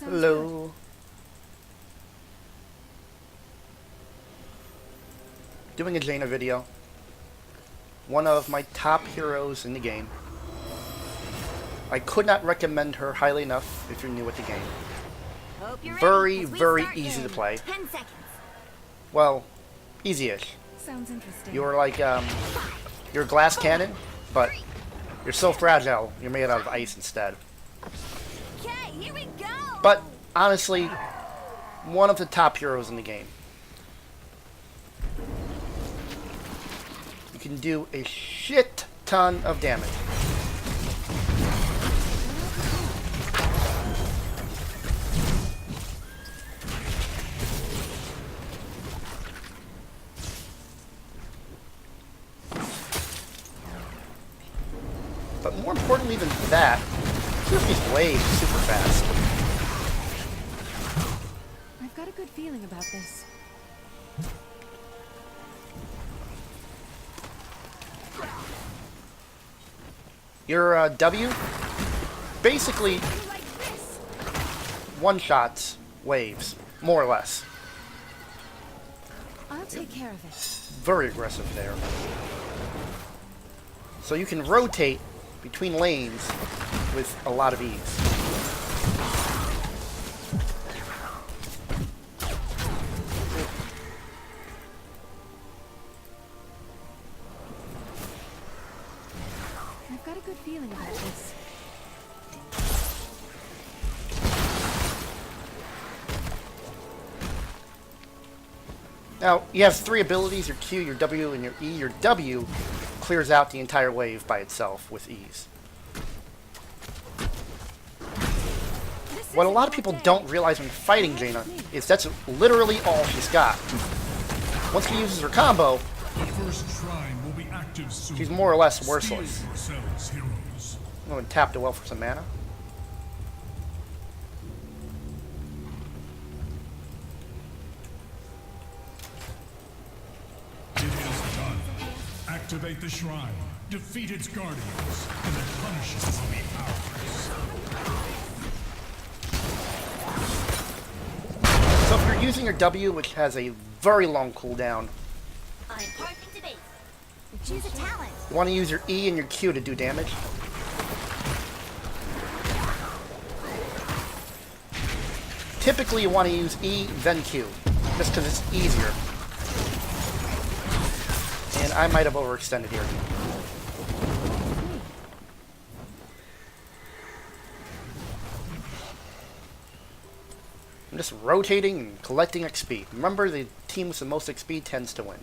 Hello. Doing a Jaina video. One of my top heroes in the game. I could not recommend her highly enough if you're new at the game. Very, very easy to play. 10 seconds. Well, easy-ish. Sounds interesting. You're like, you're a glass cannon, but you're so fragile, you're made out of ice instead. Okay, here we go. But, honestly, one of the top heroes in the game. You can do a shit ton of damage. But more importantly than that, clear these waves super fast. I've got a good feeling about this. Your W basically one-shots waves, more or less. I'll take care of it. Very aggressive there. So you can rotate between lanes with a lot of ease. I've got a good feeling about this. Now, you have three abilities, your Q, your W, and your E. Your W clears out the entire wave by itself with ease. What a lot of people don't realize when fighting Jaina is that's literally all she's got. Once she uses her combo, she's more or less worthless. I'm going to tap the well for some mana. It is done. Activate the shrine, defeat its guardians, and the punishment will be ours. So if you're using your W, which has a very long cooldown, I'm perfect to base. Choose a talent. you want to use your E and your Q to do damage. Typically you want to use E, then Q, just because it's easier. And I might have overextended here. I'm just rotating and collecting XP. Remember, the team with the most XP tends to win.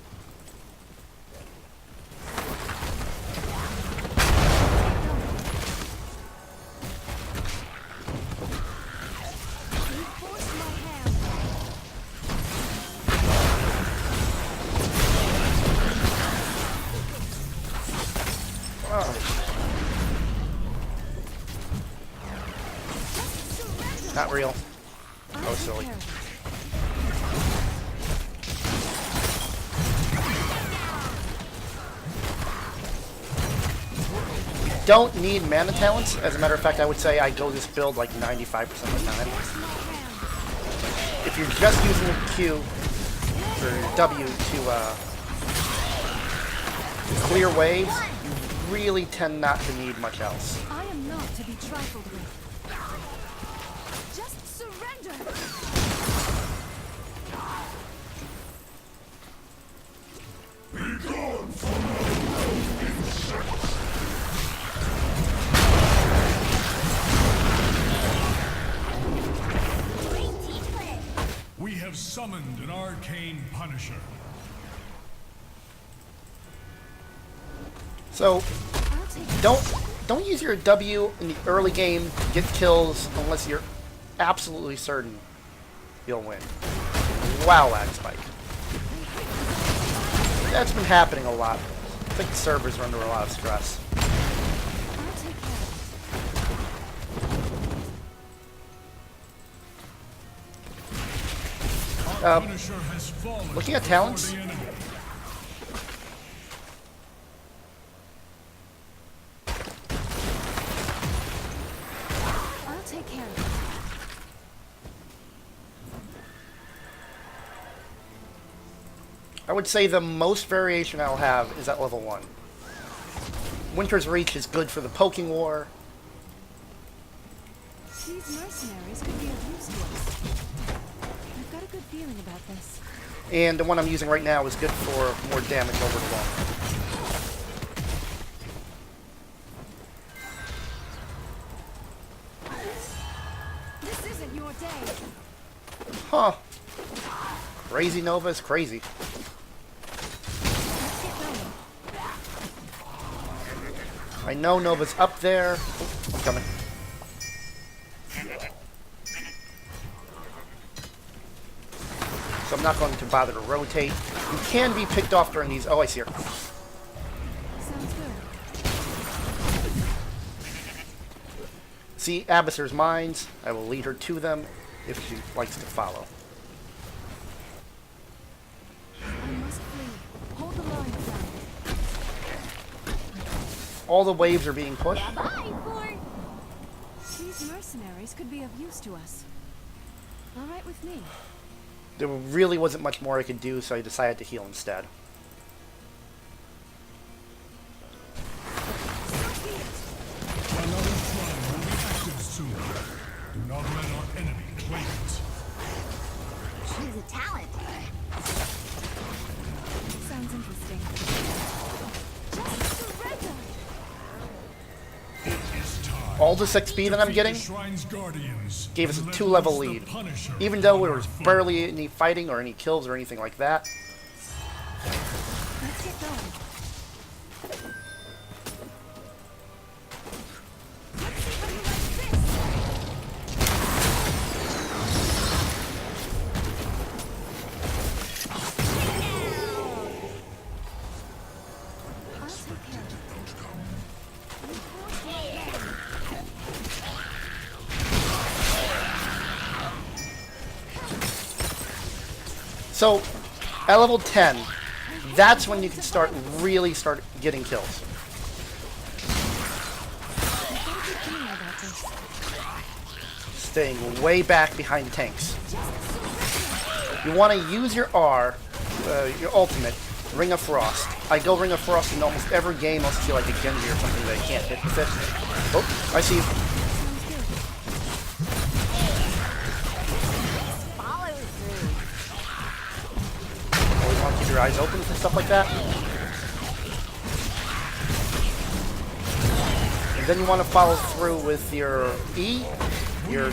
Not real. Oh, silly. Don't need mana talents. As a matter of fact, I would say I go this build like 95% of the time. If you're just using Q or W to clear waves, you really tend not to need much else. I am not to be trifled with. Just surrender. We have summoned an arcane punisher. So don't use your W in the early game to get kills unless you're absolutely certain you'll win. Wow, lag spike. That's been happening a lot. I think the servers are under a lot of stress. Looking at talents, I would say the most variation I'll have is at level 1. Winter's Reach is good for the poking war. These mercenaries could be of use to us. I've got a good feeling about this. And the one I'm using right now is good for more damage over the long. This isn't your day. Huh. Crazy Nova is crazy. Let's get going. I know Nova's up there. Oh, I'm coming. So I'm not going to bother to rotate. You can be picked off during these. Oh, I see her. Sounds good. See Abysser's mines. I will lead her to them if she likes to follow. I must flee. Hold the line down. All the waves are being pushed. Bye, Fort. These mercenaries could be of use to us. All right with me. There really wasn't much more I could do, so I decided to heal instead. Another shrine will be active soon. Do not let our enemy claim it. She's a talent. Sounds interesting. Just surrender. It is time. All this XP that I'm getting The shrine's guardians gave us a and let 2-level loose the lead. Punisher Even though there on was our foe. barely any fighting or any kills or anything like that. Let's get going. Let's see how you like this. I'll take care of it. So, at level 10, that's when you can really start getting kills. I've got a good feeling about this. Staying way back behind tanks. Just surrender. You want to use your R, your ultimate, Ring of Frost. I go Ring of Frost in almost every game unless I feel like a Genji or something that I can't hit with it. Oh, I see you. Sounds good. Follow through. Always want to keep your eyes open for stuff like that. And then you want to follow through with your E, your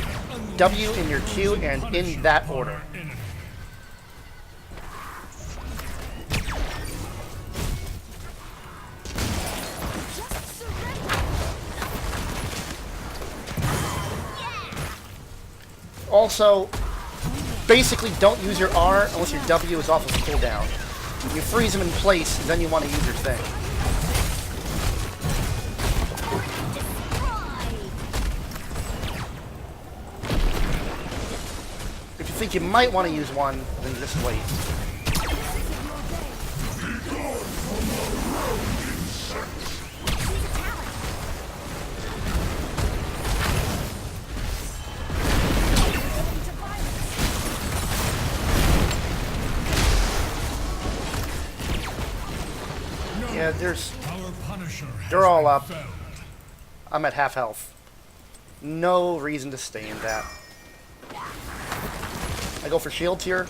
W, and your Q, and in that order. Enemy. Just surrender. Also, basically don't use your R unless your W is off of cooldown. You freeze them in place, then you want to use your thing. If you think you might want to use one, then just wait. Yeah, Our Punisher has they're all been up. felled. I'm at half health. No reason to stay in that. I go for shield here.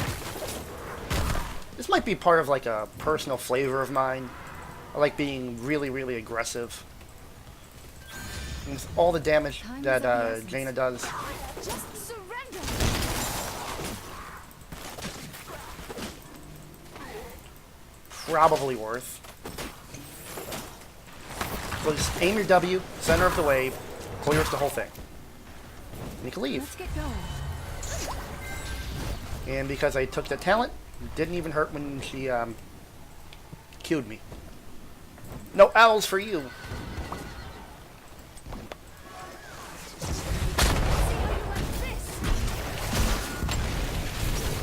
This might be part of like a personal flavor of mine. I like being really, really aggressive. And with all the damage that Jaina does. Just surrender. Probably worth. So just aim your W, center of the wave, clears the whole thing. And you can leave. Let's get going. And because I took the talent, it didn't even hurt when she Q'd me. No owls for you.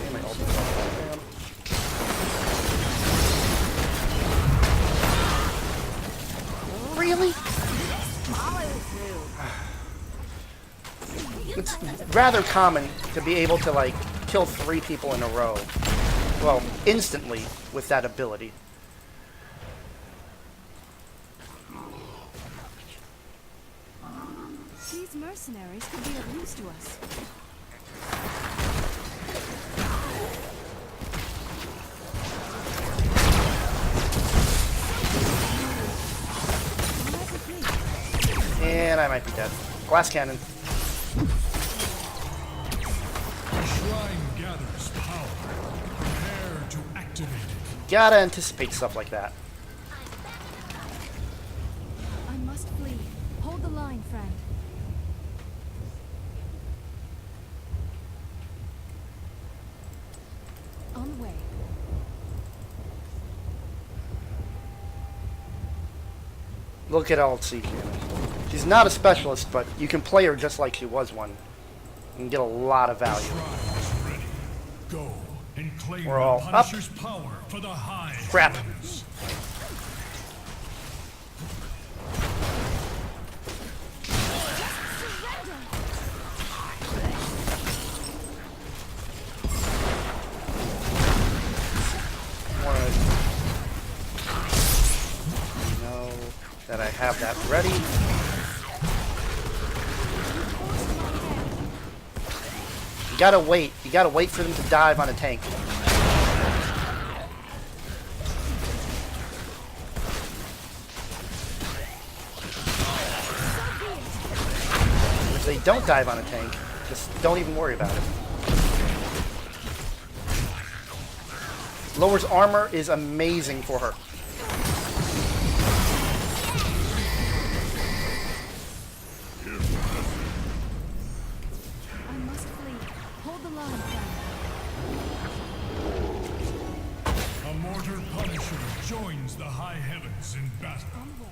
Okay, my ultimate's on cooldown. Really? It's rather common to be able to like kill 3 people in a row. well, instantly with that ability. These mercenaries could be of use to us. All right with me. And I might be dead. Glass cannon. The shrine gathers power. Prepare to activate it. Gotta anticipate stuff like that. I must flee. Hold the line, friend. On the way. Look at Elsie. She's not a specialist, but you can play her just like she was one. And get a lot of value. Shrine is ready. Go and claim We're the all up. Punisher's power for the high Crap. heavens. Know that I have that ready. You gotta wait. You gotta wait for them to dive on a tank. If they don't dive on a tank, just don't even worry about it. Lowers armor is amazing for her. I must flee. Hold the line, friend. A mortar Punisher joins the high heavens in battle. On the way.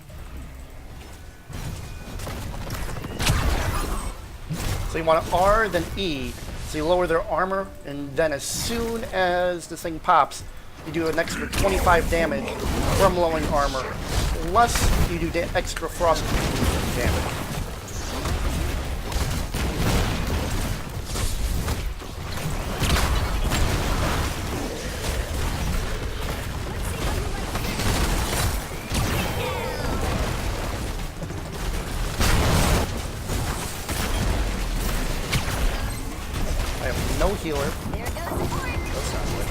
So you want to R, then E, so you lower their armor, and then as soon as this thing pops, you do an extra 25 damage from lowering armor, plus you do extra frost damage. I have no healer. That's not good.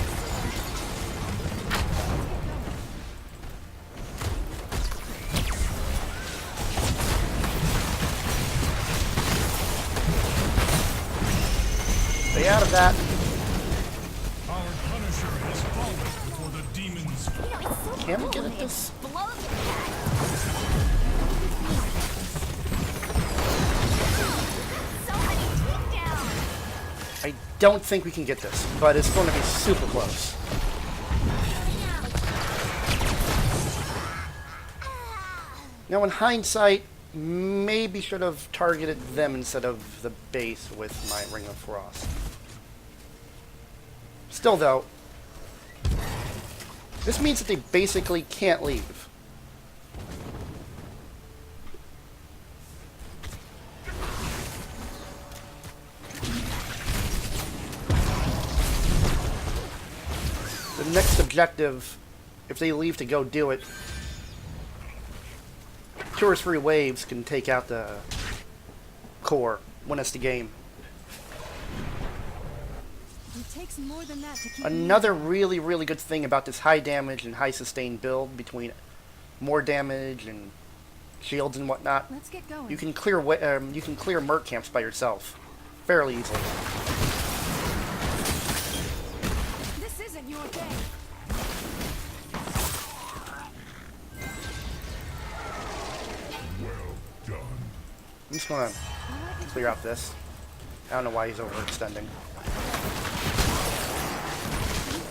Stay out of that. Our Punisher has fallen before the demons. Can we get at this? I don't think we can get this, but it's going to be super close. Now, in hindsight, maybe should have targeted them instead of the base with my Ring of Frost. Still, though, this means that they basically can't leave. The next objective, if they leave to go do it, 2 or 3 waves can take out the core, win us the game. It takes more than that to keep Another really, really good thing about this high damage and high sustained build, between more damage and shields and whatnot, Let's get going. you can clear merc camps by yourself fairly easily. This isn't your day. Well done. I'm just gonna All right, clear out this. I don't know why he's overextending. you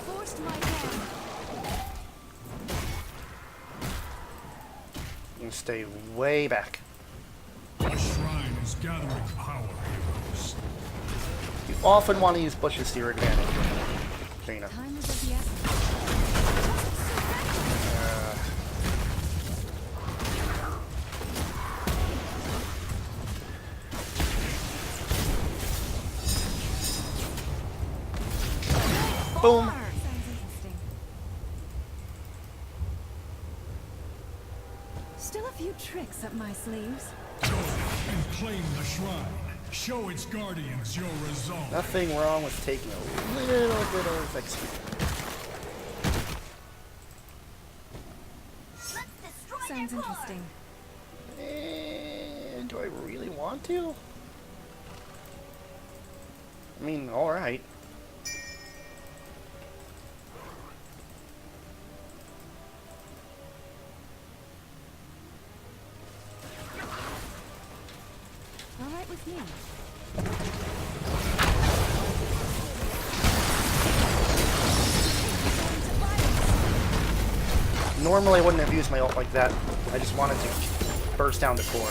forced my hand. I'm gonna stay way back. The shrine is gathering power, heroes. You often want to use bushes to your advantage, Jaina. Time is of the essence. Boom! tricks up my sleeves. Go and claim the shrine. Show its guardians your resolve. Nothing wrong with taking a little bit of XP. Sounds interesting. Do I really want to? I mean, alright. Alright with me. Normally I wouldn't have used my ult like that. I just wanted to burst down the core.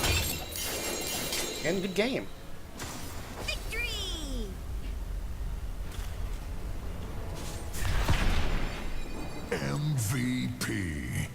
And good game. Victory! MVP.